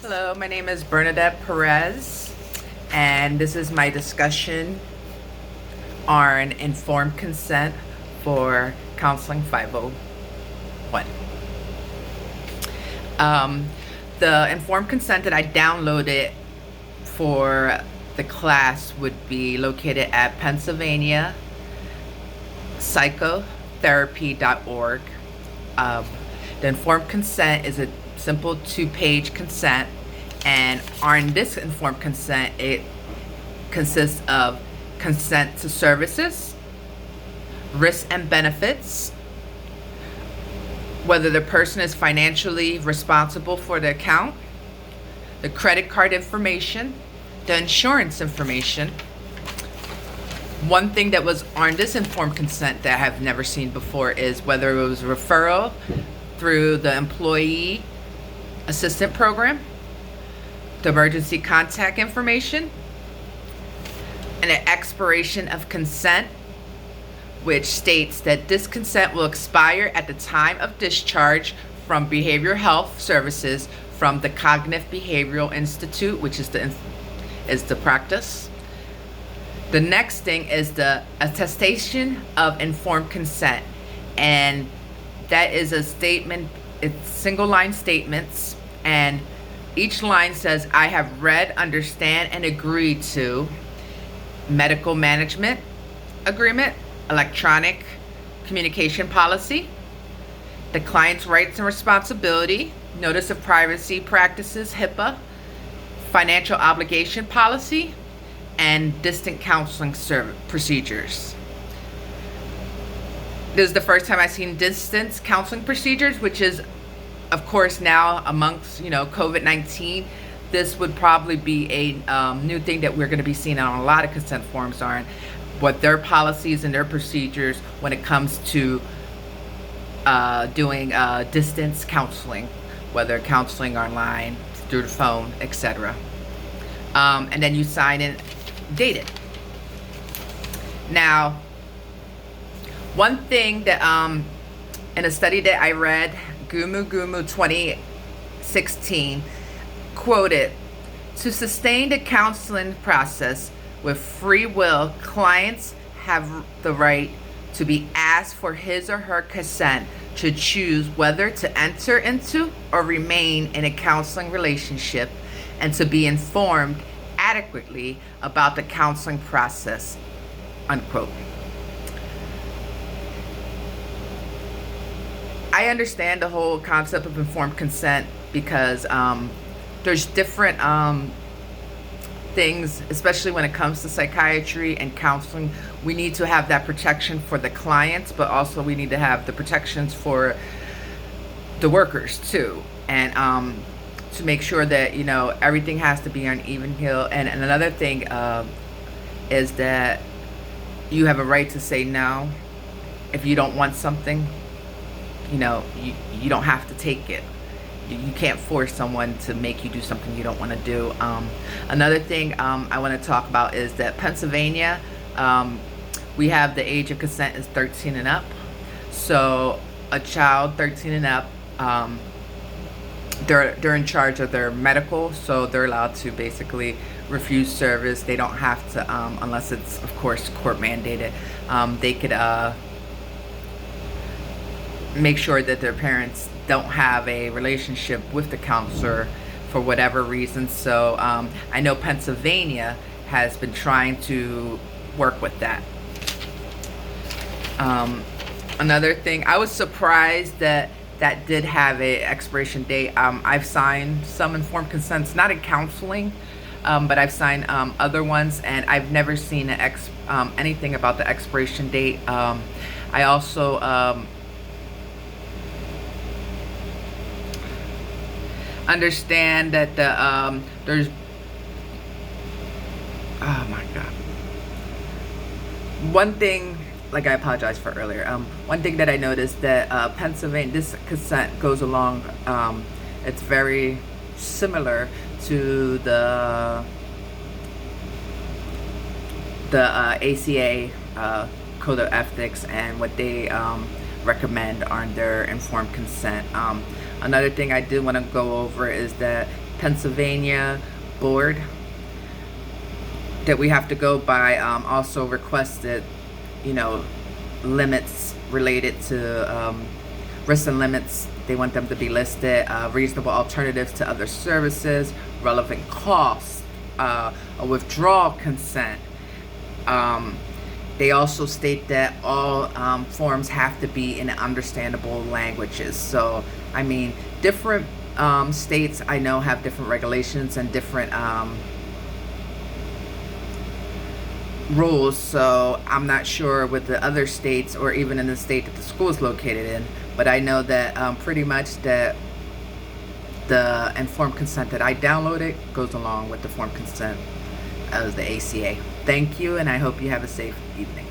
Hello, my name is Bernadette Perez, and this is my discussion on informed consent for Counseling 501. The informed consent that I downloaded for the class would be located at Pennsylvania psychotherapy.org. The informed consent is a simple 2-page consent, and on this informed consent, it consists of consent to services, risks and benefits, whether the person is financially responsible for the account, the credit card information, the insurance information. One thing that was on this informed consent that I have never seen before is whether it was a referral through the employee assistant program, the emergency contact information, and an expiration of consent, which states that this consent will expire at the time of discharge from behavioral health services from the Cognitive Behavioral Institute, which is the practice. The next thing is the attestation of informed consent, and that is a statement. It's single line statements, and each line says, I have read, understand, and agree to medical management agreement, electronic communication policy, the client's rights and responsibility, notice of privacy practices, HIPAA, financial obligation policy, and distant counseling procedures. This is the first time I've seen distance counseling procedures, which is, of course, now amongst, COVID-19, this would probably be a new thing that we're going to be seeing on a lot of consent forms on what their policies and their procedures when it comes to doing distance counseling, whether counseling online, through the phone, etc. And then you sign and date it. Now, one thing that in a study that I read, Gumu 2016, quoted, to sustain the counseling process with free will, clients have the right to be asked for his or her consent to choose whether to enter into or remain in a counseling relationship, and to be informed adequately about the counseling process, unquote. I understand the whole concept of informed consent because there's different things, especially when it comes to psychiatry and counseling. We need to have that protection for the clients, but also we need to have the protections for the workers too, and to make sure that everything has to be on even keel. And another thing is that you have a right to say no if you don't want something. You don't have to take it. You can't force someone to make you do something you don't want to do. Another thing I want to talk about is that Pennsylvania, we have the age of consent is 13 and up. So a child 13 and up, they're in charge of their medical, so they're allowed to basically refuse service. They don't have to, unless it's, of course, court mandated. They could make sure that their parents don't have a relationship with the counselor for whatever reason. So I know Pennsylvania has been trying to work with that. Another thing, I was surprised that did have a expiration date. I've signed some informed consents, not in counseling, but I've signed other ones, and I've never seen anything about the expiration date. I also understand that there's, oh my god, one thing, like, I apologize for earlier, one thing that I noticed that Pennsylvania, this consent goes along, it's very similar to the ACA Code of Ethics and what they recommend on their informed consent. Another thing I do want to go over is that Pennsylvania board that we have to go by. Also requested, limits related to risks and limits. They want them to be listed, reasonable alternatives to other services, relevant costs, a withdrawal consent. They also state that all forms have to be in understandable languages. So, different states I know have different regulations and different rules. So I'm not sure with the other states or even in the state that the school is located in. But I know that pretty much that the informed consent that I downloaded goes along with the form consent of the ACA. Thank you, and I hope you have a safe evening.